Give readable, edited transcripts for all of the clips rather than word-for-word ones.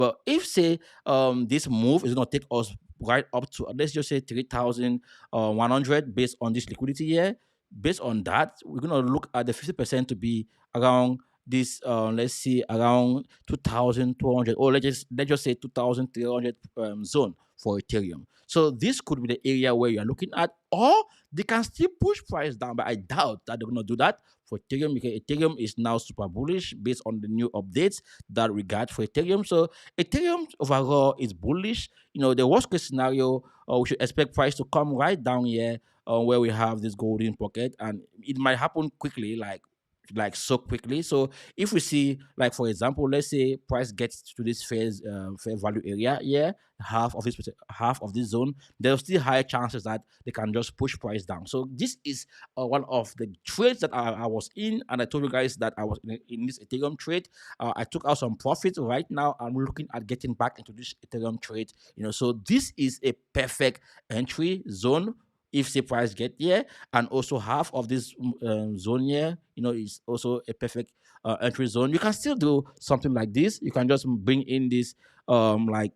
But if say this move is gonna take us right up to, let's just say 3,100 based on this liquidity here, based on that, we're gonna look at the 50% to be around this let's see around 2,200, or let's just say 2,300 zone for Ethereum. So this could be the area where you're looking at, or they can still push price down, but I doubt that they're gonna do that for Ethereum, because Ethereum is now super bullish based on the new updates that we got for Ethereum. So Ethereum overall is bullish. The worst case scenario, we should expect price to come right down here, where we have this golden pocket, and it might happen quickly, like so quickly. So if we see, like for example, let's say price gets to this fair value area, yeah, half of this zone, there's still higher chances that they can just push price down. So this is one of the trades that I was in, and I told you guys that I was in this Ethereum trade. I took out some profits. Right now I'm looking at getting back into this Ethereum trade. So this is a perfect entry zone if say price get here, and also half of this zone here, is also a perfect entry zone. You can still do something like this. You can just bring in this like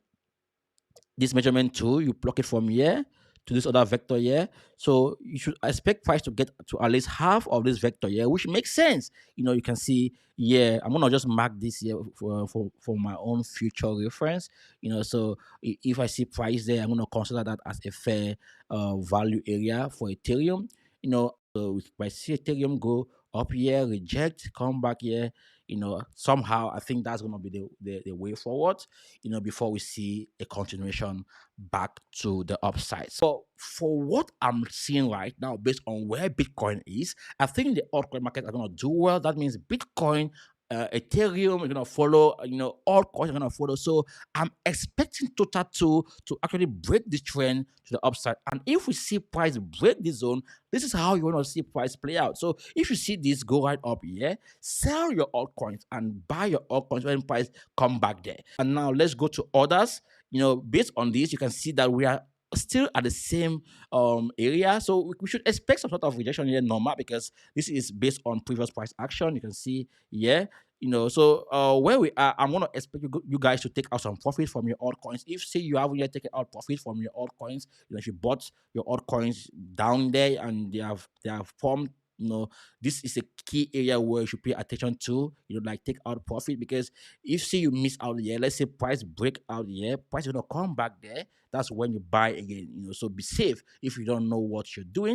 this measurement tool, you plug it from here to this other vector here. So you should expect price to get to at least half of this vector here, which makes sense. You can see, yeah, I'm gonna just mark this here for my own future reference. So if I see price there, I'm gonna consider that as a fair value area for Ethereum. So if I see Ethereum go up here, reject, come back here, somehow I think that's gonna be the way forward, before we see a continuation back to the upside. So for what I'm seeing right now, based on where Bitcoin is, I think the altcoin market are gonna do well. That means Bitcoin, Ethereum are gonna follow, altcoins are gonna follow. So I'm expecting Total 2 to actually break this trend to the upside. And if we see price break this zone, this is how you want to see price play out. So if you see this go right up here, sell your altcoins and buy your altcoins when price come back there. And now let's go to others. Based on this, you can see that we are still at the same area. So we should expect some sort of rejection here, normal, because this is based on previous price action. You can see here. So where we are, I'm gonna expect you guys to take out some profit from your altcoins. If say you haven't yet taken out profit from your altcoins, if you bought your altcoins down there and they have formed, this is a key area where you should pay attention to, like take out profit, because if say you miss out here, let's say price break out here, price is gonna come back there. That's when you buy again. So be safe if you don't know what you're doing.